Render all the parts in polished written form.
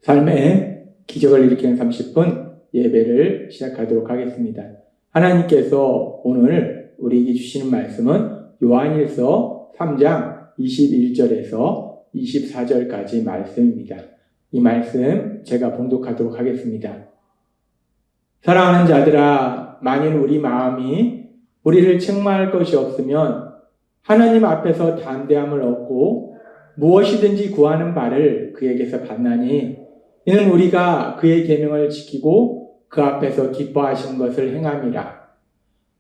삶의 기적을 일으키는 30분 예배를 시작하도록 하겠습니다. 하나님께서 오늘 우리에게 주시는 말씀은 요한일서 3장 21절에서 24절까지 말씀입니다. 이 말씀 제가 봉독하도록 하겠습니다. 사랑하는 자들아, 만일 우리 마음이 우리를 책망할 것이 없으면 하나님 앞에서 담대함을 얻고 무엇이든지 구하는 바를 그에게서 받나니 이는 우리가 그의 계명을 지키고 그 앞에서 기뻐하시는 것을 행함이라.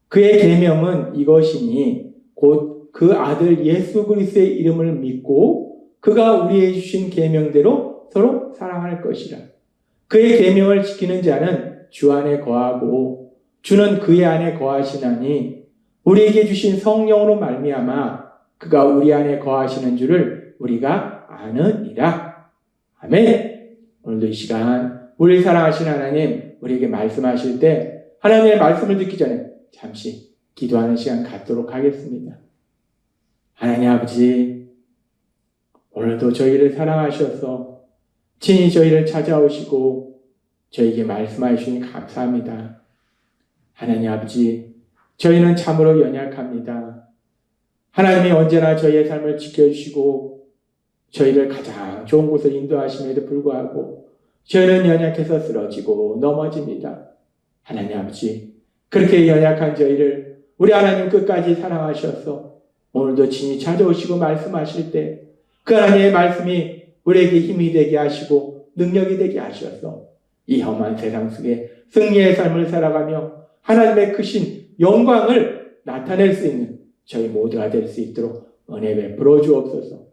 그의 계명은 이것이니 곧 그 아들 예수 그리스도의 이름을 믿고 그가 우리에게 주신 계명대로 서로 사랑할 것이라. 그의 계명을 지키는 자는 주 안에 거하고 주는 그의 안에 거하시나니 우리에게 주신 성령으로 말미암아 그가 우리 안에 거하시는 줄을 우리가 아느니라. 아멘. 오늘도 이 시간 우리 사랑하신 하나님 우리에게 말씀하실 때 하나님의 말씀을 듣기 전에 잠시 기도하는 시간 갖도록 하겠습니다. 하나님 아버지, 오늘도 저희를 사랑하셔서 친히 저희를 찾아오시고 저희에게 말씀하시니 감사합니다. 하나님 아버지, 저희는 참으로 연약합니다. 하나님이 언제나 저희의 삶을 지켜주시고 저희를 가장 좋은 곳을 인도하심에도 불구하고 저희는 연약해서 쓰러지고 넘어집니다. 하나님 아버지, 그렇게 연약한 저희를 우리 하나님 끝까지 사랑하셔서 오늘도 친히 찾아오시고 말씀하실 때 그 하나님의 말씀이 우리에게 힘이 되게 하시고 능력이 되게 하셔서 이 험한 세상 속에 승리의 삶을 살아가며 하나님의 크신 영광을 나타낼 수 있는 저희 모두가 될 수 있도록 은혜 베풀어 주옵소서.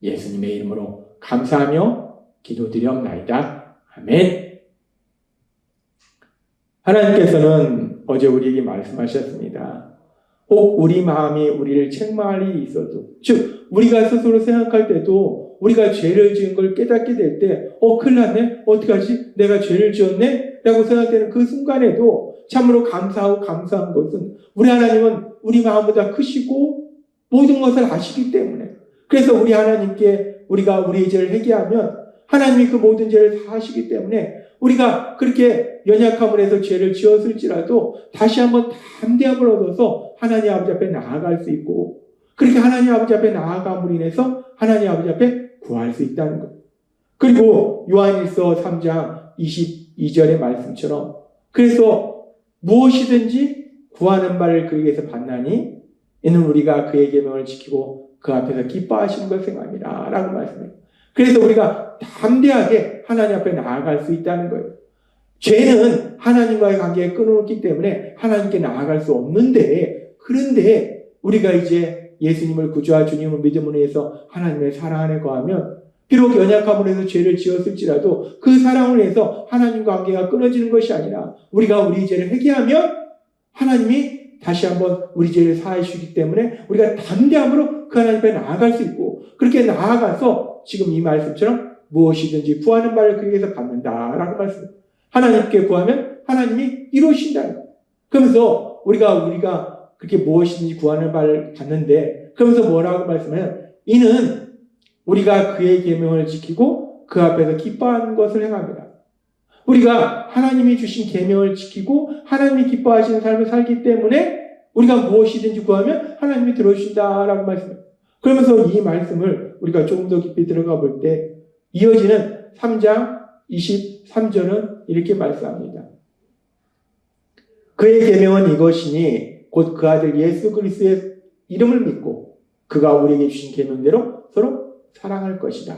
예수님의 이름으로 감사하며 기도드리옵나이다. 아멘. 하나님께서는 어제 우리에게 말씀하셨습니다. 혹 우리 마음이 우리를 책망할 일이 있어도, 즉 우리가 스스로 생각할 때도 우리가 죄를 지은 걸 깨닫게 될 때 큰일 났네? 어떡하지? 내가 죄를 지었네? 라고 생각되는 그 순간에도 참으로 감사하고 감사한 것은 우리 하나님은 우리 마음보다 크시고 모든 것을 아시기 때문에, 그래서 우리 하나님께 우리가 우리의 죄를 회개하면 하나님이 그 모든 죄를 다 하시기 때문에 우리가 그렇게 연약함을 해서 죄를 지었을지라도 다시 한번 담대함을 얻어서 하나님 아버지 앞에 나아갈 수 있고, 그렇게 하나님 아버지 앞에 나아감으로 인해서 하나님 아버지 앞에 구할 수 있다는 것. 그리고 요한일서 3장 22절의 말씀처럼 그래서 무엇이든지 구하는 바를 그에게서 받나니 이는 우리가 그의 계명을 지키고 그 앞에서 기뻐하시는 것을 행함이라 라고 말씀해요. 그래서 우리가 담대하게 하나님 앞에 나아갈 수 있다는 거예요. 죄는 하나님과의 관계에 끊어놓기 때문에 하나님께 나아갈 수 없는데, 그런데 우리가 이제 예수님을 구주와 주님을 믿음으로 해서 하나님의 사랑 안에 거하면 비록 연약함으로 해서 죄를 지었을지라도 그 사랑을 해서 하나님과 관계가 끊어지는 것이 아니라 우리가 우리 죄를 회개하면 하나님이 다시 한번 우리 죄를 사해 주시기 때문에 우리가 담대함으로 그 하나님 앞에 나아갈 수 있고, 그렇게 나아가서 지금 이 말씀처럼 무엇이든지 구하는 바를 그에게서 받는다라고 말씀해요. 하나님께 구하면 하나님이 이루신다는 거예요. 그러면서 우리가 그렇게 무엇이든지 구하는 바를 받는데, 그러면서 뭐라고 말씀해요? 이는 우리가 그의 계명을 지키고 그 앞에서 기뻐하는 것을 행합니다. 우리가 하나님이 주신 계명을 지키고 하나님이 기뻐하시는 삶을 살기 때문에 우리가 무엇이든지 구하면 하나님이 들어주신다라고 말씀해요. 그러면서 이 말씀을 우리가 조금 더 깊이 들어가 볼 때 이어지는 3장 23절은 이렇게 말씀합니다. 그의 계명은 이것이니 곧 그 아들 예수 그리스도의 이름을 믿고 그가 우리에게 주신 계명대로 서로 사랑할 것이다.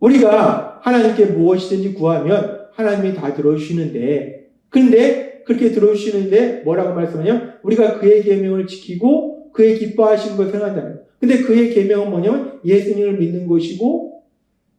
우리가 하나님께 무엇이든지 구하면 하나님이 다 들어주시는데, 그런데 그렇게 들어주시는데 뭐라고 말씀하냐면 우리가 그의 계명을 지키고 그의 기뻐하시는 것을 행한다는 거예요. 근데 그의 계명은 뭐냐면 예수님을 믿는 것이고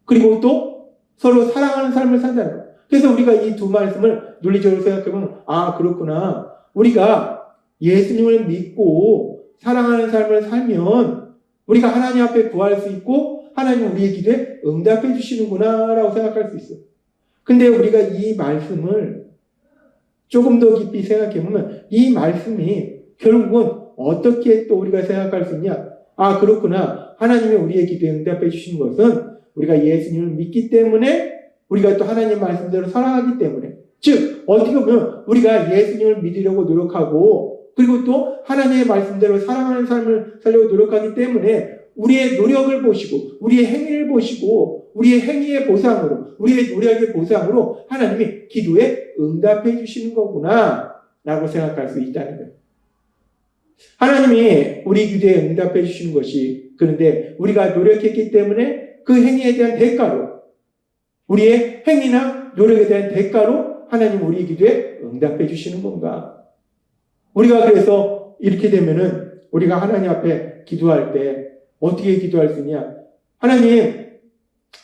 그리고 또 서로 사랑하는 삶을 산다는 거예요. 그래서 우리가 이 두 말씀을 논리적으로 생각해보면 그렇구나. 우리가 예수님을 믿고 사랑하는 삶을 살면 우리가 하나님 앞에 구할 수 있고 하나님 우리의 기도에 응답해 주시는구나 라고 생각할 수 있어요. 근데 우리가 이 말씀을 조금 더 깊이 생각해보면 이 말씀이 결국은 어떻게 또 우리가 생각할 수 있냐? 아, 그렇구나. 하나님이 우리의 기도에 응답해 주신 것은 우리가 예수님을 믿기 때문에, 우리가 또 하나님 말씀대로 살아가기 때문에, 즉 어떻게 보면 우리가 예수님을 믿으려고 노력하고 그리고 또 하나님의 말씀대로 살아가는 삶을 살려고 노력하기 때문에 우리의 노력을 보시고 우리의 행위를 보시고 우리의 행위의 보상으로, 우리의 노력의 보상으로 하나님이 기도에 응답해 주시는 거구나 라고 생각할 수 있다는 거예요. 하나님이 우리 기도에 응답해 주시는 것이, 그런데 우리가 노력했기 때문에 그 행위에 대한 대가로, 우리의 행위나 노력에 대한 대가로 하나님 우리 기도에 응답해 주시는 건가? 우리가 그래서 이렇게 되면은 우리가 하나님 앞에 기도할 때 어떻게 기도할 수 있냐? 하나님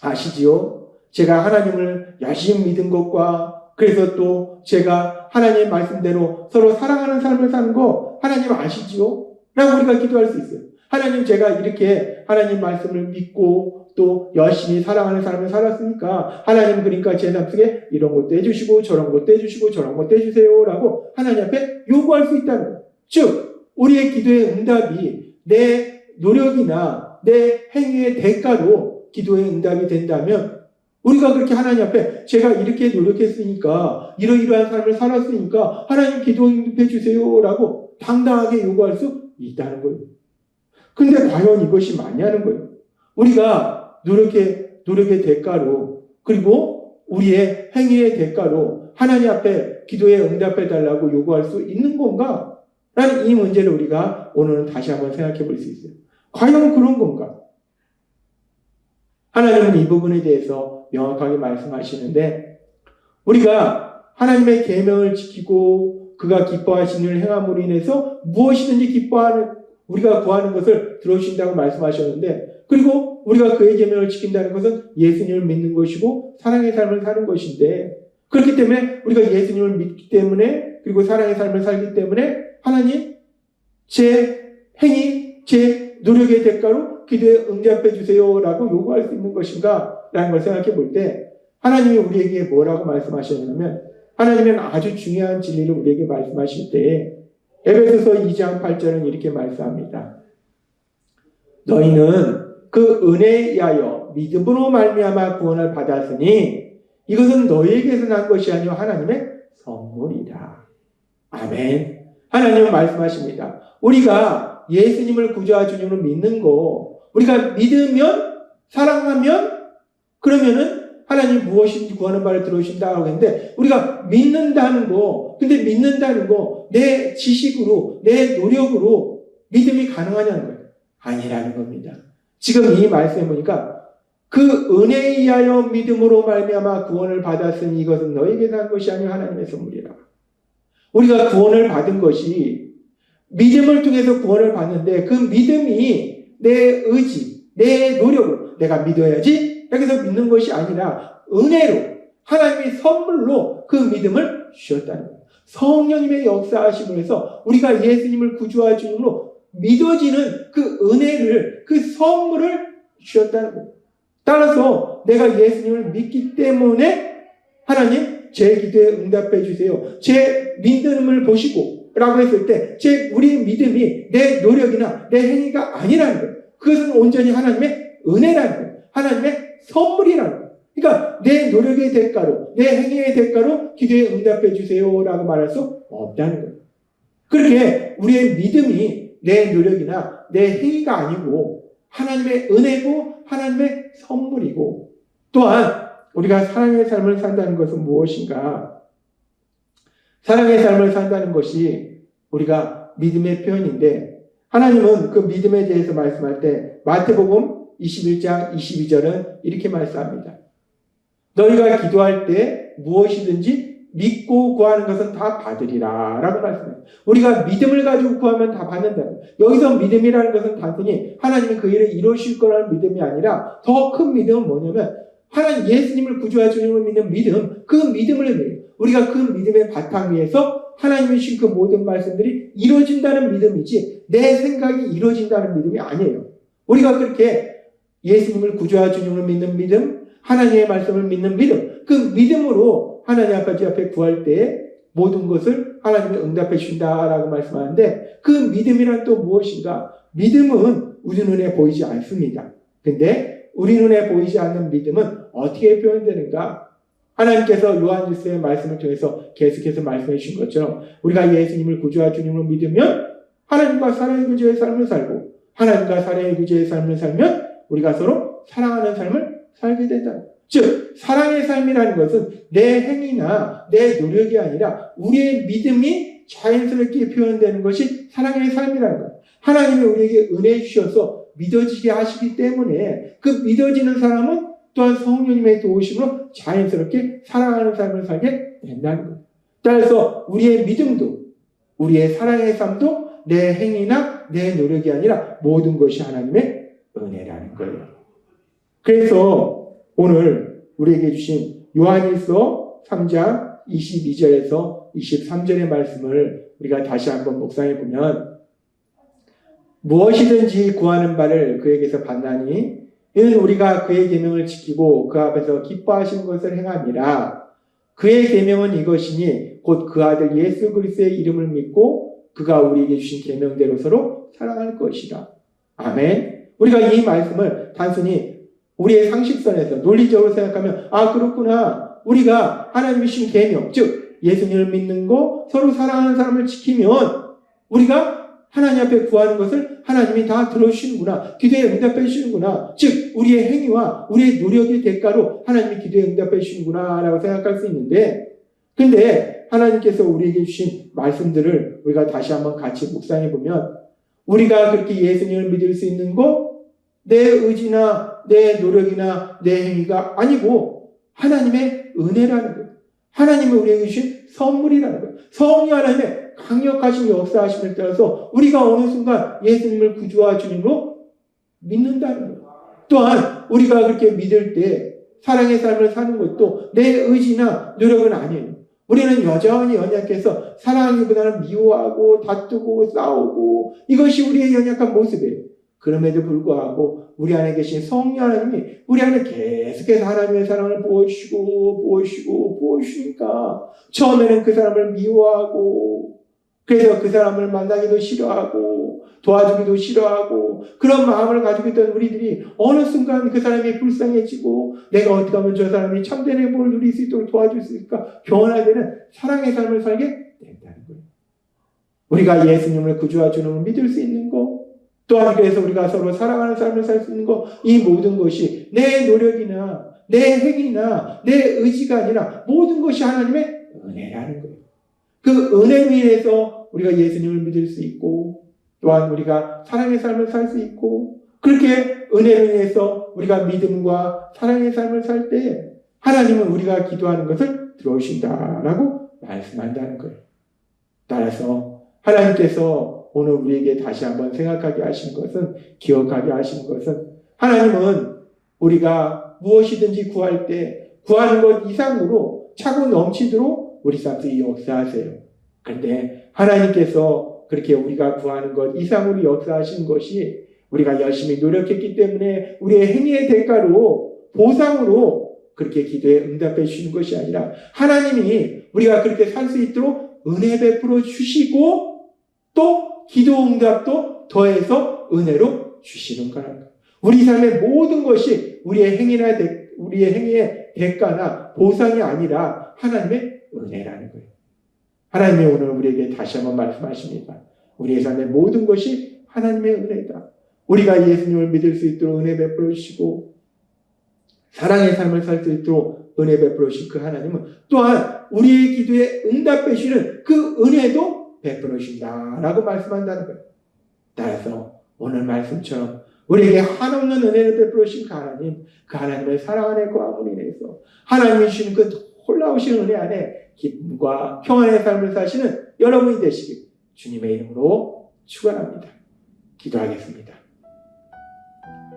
아시지요? 제가 하나님을 열심히 믿은 것과 그래서 또 제가 하나님의 말씀대로 서로 사랑하는 삶을 사는 거 하나님 아시지요? 라고 우리가 기도할 수 있어요. 하나님, 제가 이렇게 하나님 말씀을 믿고 또 열심히 사랑하는 삶을 살았으니까 하나님, 그러니까 제 삶 속에 이런 것도 해주시고 저런 것도 해주시고 저런 것도 해주세요 라고 하나님 앞에 요구할 수 있다는 거예요. 즉 우리의 기도의 응답이 내 노력이나 내 행위의 대가로 기도의 응답이 된다면, 우리가 그렇게 하나님 앞에 제가 이렇게 노력했으니까 이러이러한 삶을 살았으니까 하나님 기도 응답해 주세요 라고 당당하게 요구할 수 있다는 거예요. 근데 과연 이것이 맞냐는 거예요. 우리가 노력의 대가로, 그리고 우리의 행위의 대가로 하나님 앞에 기도에 응답해 달라고 요구할 수 있는 건가? 라는 이 문제를 우리가 오늘은 다시 한번 생각해 볼 수 있어요. 과연 그런 건가? 하나님은 이 부분에 대해서 명확하게 말씀하시는데, 우리가 하나님의 계명을 지키고 그가 기뻐하시는 일을 행함으로 인해서 무엇이든지 기뻐하는, 우리가 구하는 것을 들어주신다고 말씀하셨는데, 그리고 우리가 그의 계명을 지킨다는 것은 예수님을 믿는 것이고 사랑의 삶을 사는 것인데, 그렇기 때문에 우리가 예수님을 믿기 때문에, 그리고 사랑의 삶을 살기 때문에 하나님, 제 행위, 제 노력의 대가로 기도에 응답해 주세요 라고 요구할 수 있는 것인가 라는 걸 생각해 볼 때, 하나님이 우리에게 뭐라고 말씀하셨냐면, 하나님은 아주 중요한 진리를 우리에게 말씀하실 때 에베소서 2장 8절은 이렇게 말씀합니다. 너희는 그 은혜에 의하여 믿음으로 말미암아 구원을 받았으니 이것은 너희에게서 난 것이 아니요 하나님의 선물이다. 아멘. 하나님은 말씀하십니다. 우리가 예수님을 구주와 주님으로 믿는 거, 우리가 믿으면, 사랑하면, 그러면은 하나님 무엇인지 구하는 바를 들어오신다고 했는데, 우리가 믿는다는 거, 근데 믿는다는 거 내 지식으로, 내 노력으로 믿음이 가능하냐는 거예요. 아니라는 겁니다. 지금 이 말씀에 보니까 그 은혜에 의하여 믿음으로 말미암아 구원을 받았으니 이것은 너에게서 난 것이 아니요 하나님의 선물이라. 우리가 구원을 받은 것이 믿음을 통해서 구원을 받는데, 그 믿음이 내 의지, 내 노력으로 내가 믿어야지 여기서 믿는 것이 아니라 은혜로, 하나님의 선물로 그 믿음을 주셨다는 거예요. 성령님의 역사하심을 해서 우리가 예수님을 구주와 주님으로 믿어지는 그 은혜를, 그 선물을 주셨다는 거예요. 따라서 내가 예수님을 믿기 때문에 하나님 제 기도에 응답해 주세요, 제 믿음을 보시고 라고 했을 때 우리 믿음이 내 노력이나 내 행위가 아니라는 거예요. 그것은 온전히 하나님의 은혜라는 거예요. 하나님의 선물이라는 거예요. 그러니까 내 노력의 대가로, 내 행위의 대가로 기도에 응답해 주세요 라고 말할 수 없다는 거예요. 그렇게 우리의 믿음이 내 노력이나 내 행위가 아니고 하나님의 은혜고 하나님의 선물이고, 또한 우리가 사랑의 삶을 산다는 것은 무엇인가? 사랑의 삶을 산다는 것이 우리가 믿음의 표현인데, 하나님은 그 믿음에 대해서 말씀할 때 마태복음 21장 22절은 이렇게 말씀합니다. 너희가 기도할 때 무엇이든지 믿고 구하는 것은 다 받으리라 라고 말씀해요. 우리가 믿음을 가지고 구하면 다 받는다. 여기서 믿음이라는 것은 단순히 하나님이 그 일을 이루실 거라는 믿음이 아니라 더 큰 믿음은 뭐냐면 하나님 예수님을 구주와 주님을 믿는 믿음, 그 믿음을 해요. 우리가 그 믿음의 바탕 위에서 하나님이 주신 그 모든 말씀들이 이루어진다는 믿음이지 내 생각이 이루어진다는 믿음이 아니에요. 우리가 그렇게 예수님을 구주와 주님을 믿는 믿음, 하나님의 말씀을 믿는 믿음, 그 믿음으로 하나님 앞에 구할 때 모든 것을 하나님이 응답해 주신다라고 말씀하는데, 그 믿음이란 또 무엇인가? 믿음은 우리 눈에 보이지 않습니다. 근데 우리 눈에 보이지 않는 믿음은 어떻게 표현되는가? 하나님께서 요한일서의 말씀을 통해서 계속해서 말씀해 주신 것처럼 우리가 예수님을 구주와 주님으로 믿으면 하나님과 사랑의 구주의 삶을 살고 하나님과 사랑의 구주의 삶을 살면 우리가 서로 사랑하는 삶을 살게 된다. 즉 사랑의 삶이라는 것은 내 행위나 내 노력이 아니라 우리의 믿음이 자연스럽게 표현되는 것이 사랑의 삶이라는 거예요. 하나님이 우리에게 은혜 주셔서 믿어지게 하시기 때문에 그 믿어지는 사람은 또한 성령님의 도우심으로 자연스럽게 사랑하는 삶을 살게 된다는 거예요. 따라서 우리의 믿음도 우리의 사랑의 삶도 내 행위나 내 노력이 아니라 모든 것이 하나님의 은혜라는 거예요. 그래서 오늘 우리에게 주신 요한일서 3장 22절에서 23절의 말씀을 우리가 다시 한번 묵상해 보면 무엇이든지 구하는 바를 그에게서 받나니 이는 우리가 그의 계명을 지키고 그 앞에서 기뻐하시는 것을 행함이라. 그의 계명은 이것이니 곧 그 아들 예수 그리스도의 이름을 믿고 그가 우리에게 주신 계명대로 서로 사랑할 것이라. 아멘. 우리가 이 말씀을 단순히 우리의 상식선에서 논리적으로 생각하면 그렇구나. 우리가 하나님이 주신 계명, 즉 예수님을 믿는 거, 서로 사랑하는 사람을 지키면 우리가 하나님 앞에 구하는 것을 하나님이 다 들어주시는구나. 기도에 응답해 주시는구나. 즉 우리의 행위와 우리의 노력의 대가로 하나님이 기도에 응답해 주시는구나 라고 생각할 수 있는데, 근데 하나님께서 우리에게 주신 말씀들을 우리가 다시 한번 같이 묵상해 보면 우리가 그렇게 예수님을 믿을 수 있는 거 내 의지나 내 노력이나 내 행위가 아니고 하나님의 은혜라는 거예요. 하나님이 우리에게 주신 선물이라는 거예요. 성령 하나님의 강력하신 역사하심을 따라서 우리가 어느 순간 예수님을 구주와 주님으로 믿는다는 거예요. 또한 우리가 그렇게 믿을 때 사랑의 삶을 사는 것도 내 의지나 노력은 아니에요. 우리는 여전히 연약해서 사랑하기보다는 미워하고 다투고 싸우고 이것이 우리의 연약한 모습이에요. 그럼에도 불구하고 우리 안에 계신 성령 하나님이 우리 안에 계속해서 하나님의 사랑을 부어주시니까 처음에는 그 사람을 미워하고 그래서 그 사람을 만나기도 싫어하고 도와주기도 싫어하고 그런 마음을 가지고 있던 우리들이 어느 순간 그 사람이 불쌍해지고 내가 어떻게 하면 저 사람이 참된 행복을 누릴 수 있도록 도와줄 수 있을까 변화되는 사랑의 삶을 살게 된다는 거예요. 우리가 예수님을 구주와 주님을 믿을 수 있는 거 또한 그래서 우리가 서로 사랑하는 삶을 살 수 있는 것, 이 모든 것이 내 노력이나 내 행위나 내 의지가 아니라 모든 것이 하나님의 은혜라는 거예요. 그 은혜로 인해서 우리가 예수님을 믿을 수 있고 또한 우리가 사랑의 삶을 살 수 있고 그렇게 은혜로 인해서 우리가 믿음과 사랑의 삶을 살 때 하나님은 우리가 기도하는 것을 들어오신다라고 말씀한다는 거예요. 따라서 하나님께서 오늘 우리에게 다시 한번 생각하게 하신 것은, 기억하게 하신 것은 하나님은 우리가 무엇이든지 구할 때 구하는 것 이상으로 차고 넘치도록 우리 삶에 역사하세요. 그런데 하나님께서 그렇게 우리가 구하는 것 이상으로 역사하신 것이 우리가 열심히 노력했기 때문에 우리의 행위의 대가로 보상으로 그렇게 기도에 응답해 주시는 것이 아니라 하나님이 우리가 그렇게 살 수 있도록 은혜 베풀어 주시고 또 기도 응답도 더해서 은혜로 주시는 거라는 거예요. 우리 삶의 모든 것이 우리의 행위의 대가나 보상이 아니라 하나님의 은혜라는 거예요. 하나님이 오늘 우리에게 다시 한번 말씀하십니다. 우리의 삶의 모든 것이 하나님의 은혜다. 우리가 예수님을 믿을 수 있도록 은혜 베풀어 주시고 사랑의 삶을 살 수 있도록 은혜 베풀어 주신 그 하나님은 또한 우리의 기도에 응답해 주시는 그 은혜도 베풀어 주신다라고 말씀한다는 거예요. 따라서 오늘 말씀처럼 우리에게 한없는 은혜를 베풀어 주신 그 하나님의 사랑 안에 거함으로 인해서 하나님이 주시는 그 놀라우신 은혜 안에 기쁨과 평안의 삶을 사시는 여러분이 되시길 주님의 이름으로 축원합니다. 기도하겠습니다.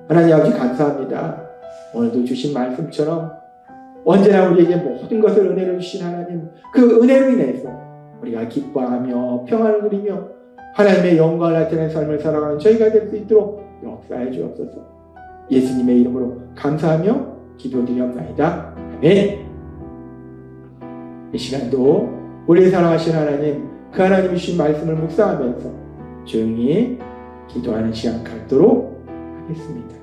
하나님 아버지 감사합니다. 오늘도 주신 말씀처럼 언제나 우리에게 모든 것을 은혜로 주신 하나님, 그 은혜로 인해서 우리가 기뻐하며 평안을 누리며 하나님의 영광을 나타내는 삶을 살아가는 저희가 될 수 있도록 역사해 주옵소서. 예수님의 이름으로 감사하며 기도드리옵나이다. 아멘. 이 시간도 우리 사랑하신 하나님, 그 하나님이 주신 말씀을 묵상하면서 조용히 기도하는 시간 갖도록 하겠습니다.